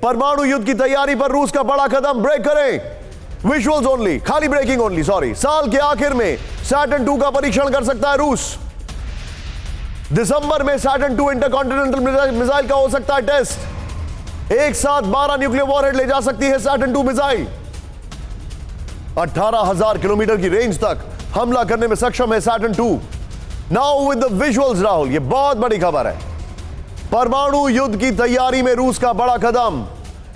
परमाणु युद्ध की तैयारी पर रूस का बड़ा कदम। ब्रेक करें, विजुअल्स ओनली, खाली ब्रेकिंग ओनली, सॉरी। साल के आखिर में सैटर्न 2 का परीक्षण कर सकता है रूस। दिसंबर में सैटर्न 2 इंटरकॉन्टिनेंटल मिसाइल का हो सकता है टेस्ट। एक साथ 12 न्यूक्लियर वॉरहेड ले जा सकती है सैटर्न 2 मिसाइल। 18,000 किलोमीटर की रेंज तक हमला करने में सक्षम है Saturn 2। Now with the visuals Rahul, यह बहुत बड़ी खबर है। परमाणु युद्ध की तैयारी में रूस का बड़ा कदम।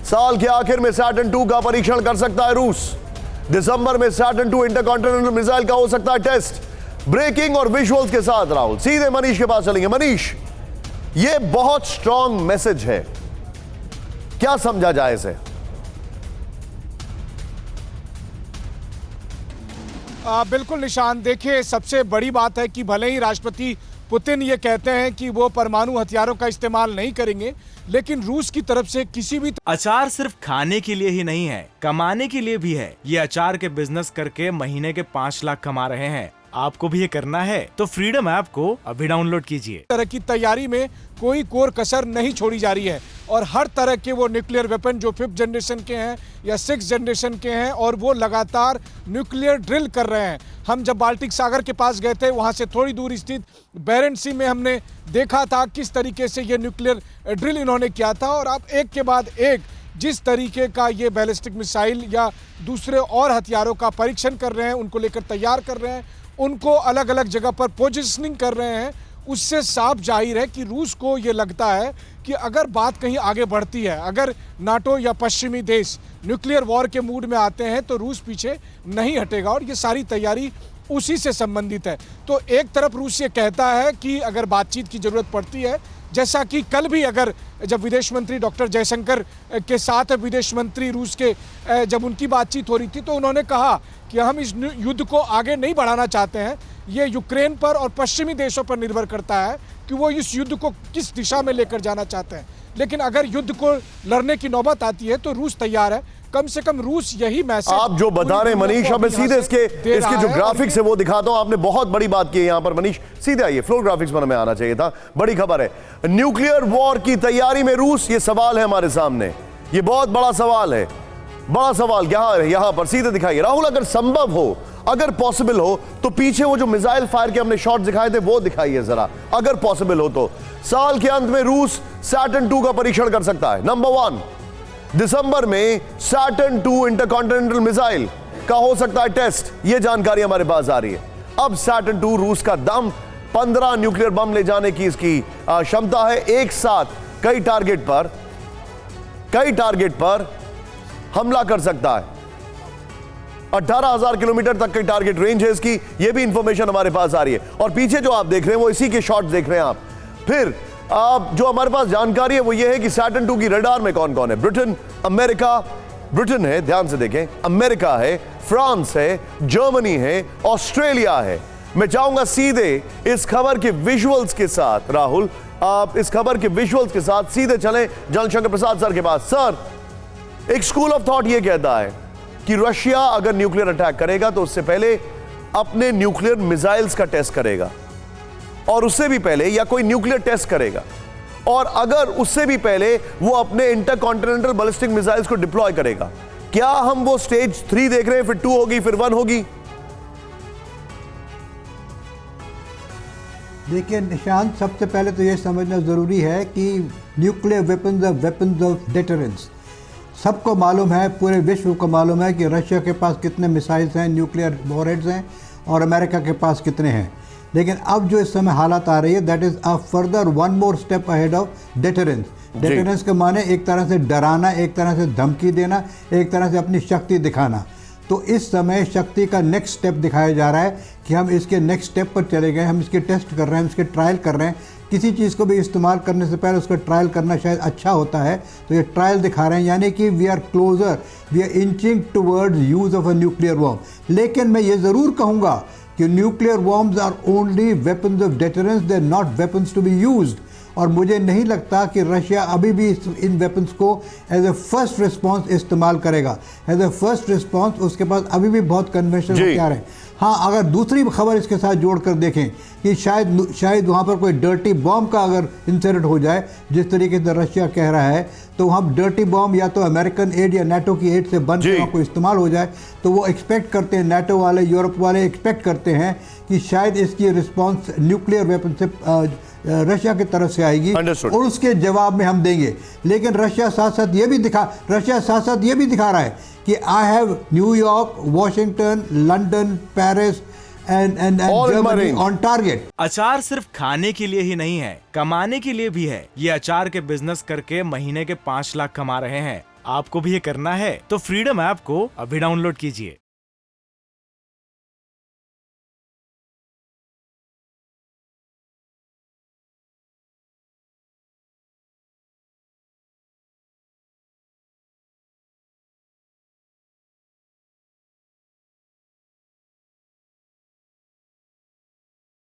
साल के आखिर में सैटर्न 2 का परीक्षण कर सकता है रूस। दिसंबर में सैटर्न 2 इंटरकॉन्टिनेंटल मिसाइल का हो सकता है टेस्ट। ब्रेकिंग और विजुअल्स के साथ राहुल सीधे मनीष के पास चलेंगे। मनीष, यह बहुत स्ट्रांग मैसेज है, क्या समझा जाए इसे? बिल्कुल निशान, देखिए सबसे बड़ी बात है कि भले ही राष्ट्रपति पुतिन ये कहते हैं कि वो परमाणु हथियारों का इस्तेमाल नहीं करेंगे, लेकिन रूस की तरफ से किसी भी अचार सिर्फ खाने के लिए ही नहीं है, कमाने के लिए भी है। ये अचार के बिजनेस करके महीने के 5 लाख कमा रहे हैं। आपको भी ये करना है तो फ्रीडम ऐप को अभी डाउनलोड कीजिए। तरह की तैयारी में कोई कोर कसर नहीं छोड़ी जा रही है और हर तरह के वो न्यूक्लियर वेपन जो 5th जनरेशन के हैं या 6th जनरेशन के हैं, और वो लगातार न्यूक्लियर ड्रिल कर रहे हैं। हम जब बाल्टिक सागर के पास गए थे, वहाँ से थोड़ी दूर स्थित बेरेंट्स सी में हमने देखा था किस तरीके से ये न्यूक्लियर ड्रिल इन्होंने किया था। और अब एक के बाद एक जिस तरीके का ये बैलिस्टिक मिसाइल या दूसरे और हथियारों का परीक्षण कर रहे हैं, उनको लेकर तैयार कर रहे हैं, उनको अलग अलग जगह पर पोजिशनिंग कर रहे हैं, उससे साफ जाहिर है कि रूस को ये लगता है कि अगर बात कहीं आगे बढ़ती है, अगर नाटो या पश्चिमी देश न्यूक्लियर वॉर के मूड में आते हैं, तो रूस पीछे नहीं हटेगा और ये सारी तैयारी उसी से संबंधित है। तो एक तरफ रूस ये कहता है कि अगर बातचीत की ज़रूरत पड़ती है, जैसा कि कल भी अगर जब विदेश मंत्री डॉक्टर जयशंकर के साथ विदेश मंत्री रूस के जब उनकी बातचीत हो रही थी, तो उन्होंने कहा कि हम इस युद्ध को आगे नहीं बढ़ाना चाहते हैं। ये यूक्रेन पर और पश्चिमी देशों पर निर्भर करता है कि वो इस युद्ध को किस दिशा में लेकर जाना चाहते हैं। लेकिन अगर युद्ध को लड़ने की नौबत आती है तो रूस तैयार है। कम से कम रूस यही मैसेज आप जो बता रहे हैं मनीष, अब मैं सीधे इसके जो ग्राफिक्स है वो दिखाता हूं। आपने बहुत बड़ी बात की है यहां पर मनीष, सीधे आइए, फ्लोर ग्राफिक्स पर हमें आना चाहिए था। बड़ी खबर है, न्यूक्लियर वॉर की तैयारी में रूस, ये सवाल है हमारे सामने, ये बहुत बड़ा सवाल है। बड़ा सवाल यहां पर सीधे दिखाइए राहुल। अगर संभव हो, अगर पॉसिबल हो तो पीछे वो जो मिसाइल फायर के हमने शॉट दिखाए थे वो दिखाइए जरा, अगर पॉसिबल हो तो। साल के अंत में रूस सैटर्न 2 का परीक्षण कर सकता है। नंबर 1, दिसंबर में सैटर्न 2 इंटरकॉन्टिनेंटल मिसाइल का हो सकता है टेस्ट, ये जानकारी हमारे पास आ रही है। अब सैटर्न 2 रूस का दम, 15 न्यूक्लियर बम ले जाने की इसकी क्षमता है। एक साथ कई टारगेट पर हमला कर सकता है। 18,000 किलोमीटर तक की टारगेट रेंज है इसकी, यह भी इंफॉर्मेशन हमारे पास आ रही है। और पीछे जो आप देख रहे हैं वो इसी के शॉट्स देख रहे हैं आप। फिर जो हमारे पास जानकारी है वो ये है कि सैटर्न 2 की रडार में कौन कौन है। ब्रिटेन है, ध्यान से देखें, अमेरिका है, फ्रांस है, जर्मनी है, ऑस्ट्रेलिया है। मैं चाहूंगा सीधे इस खबर के विजुअल्स के साथ राहुल, आप इस खबर के विजुअल्स के साथ सीधे चलें जनरल शंकर प्रसाद सर के पास। सर, एक स्कूल ऑफ थॉट यह कहता है कि रशिया अगर न्यूक्लियर अटैक करेगा तो उससे पहले अपने न्यूक्लियर मिसाइल्स का टेस्ट करेगा, और उससे भी पहले या कोई न्यूक्लियर टेस्ट करेगा, और अगर उससे भी पहले वो अपने इंटरकॉन्टिनेंटल बैलिस्टिक मिसाइल्स को डिप्लॉय करेगा। क्या हम वो स्टेज 3 देख रहे हैं, फिर 2 होगी, फिर 1 होगी? देखिए निशांत, सबसे पहले तो ये समझना ज़रूरी है कि न्यूक्लियर वेपन्स ऑफ डिटरेंस, सबको मालूम है, पूरे विश्व को मालूम है कि रशिया के पास कितने मिसाइल्स हैं, न्यूक्लियर वॉरहेड्स हैं, और अमेरिका के पास कितने हैं। लेकिन अब जो इस समय हालत आ रही है, that is a further 1 more step ahead of deterrence. Deterrence के माने एक तरह से डराना, एक तरह से धमकी देना, एक तरह से अपनी शक्ति दिखाना। तो इस समय शक्ति का नेक्स्ट स्टेप दिखाया जा रहा है कि हम इसके नेक्स्ट स्टेप पर चले गए, हम इसके टेस्ट कर रहे हैं, हम इसके ट्रायल कर रहे हैं। किसी चीज़ को भी इस्तेमाल करने से पहले उसका ट्रायल करना शायद अच्छा होता है, तो ये ट्रायल दिखा रहे हैं, यानी कि we are closer, we are inching towards use of a nuclear bomb. लेकिन मैं ये ज़रूर कहूँगा कि nuclear bombs are only weapons of deterrence, they are not weapons to be used. और मुझे नहीं लगता कि रशिया अभी भी इन वेपन्स को एज ए फर्स्ट रिस्पांस इस्तेमाल करेगा। एज ए फर्स्ट रिस्पांस उसके पास अभी भी बहुत कन्वेंशनल जी। हथियार हैं। हाँ, अगर दूसरी खबर इसके साथ जोड़कर देखें कि शायद वहाँ पर कोई डर्टी बॉम्ब का अगर इंसिडेंट हो जाए, जिस तरीके से रशिया कह रहा है, तो वहाँ डर्टी बॉम्ब या तो अमेरिकन एड या नाटो की एड से बन के वहाँ को इस्तेमाल हो जाए, तो वो एक्सपेक्ट करते हैं, नाटो वाले, यूरोप वाले एक्सपेक्ट करते हैं कि शायद इसकी रिस्पॉन्स न्यूक्लियर वेपन से रशिया की तरफ से आएगी Understood. और उसके जवाब में हम देंगे। लेकिन रशिया साथ साथ ये भी दिखा रहा है कि I have New York, Washington, London, Paris and All in my Germany range. On target. अचार सिर्फ खाने के लिए ही नहीं है, कमाने के लिए भी है। ये अचार के बिजनेस करके महीने के 5 लाख कमा रहे हैं। आपको भी ये करना है तो फ्रीडम ऐप को अभी डाउनलोड कीजिए।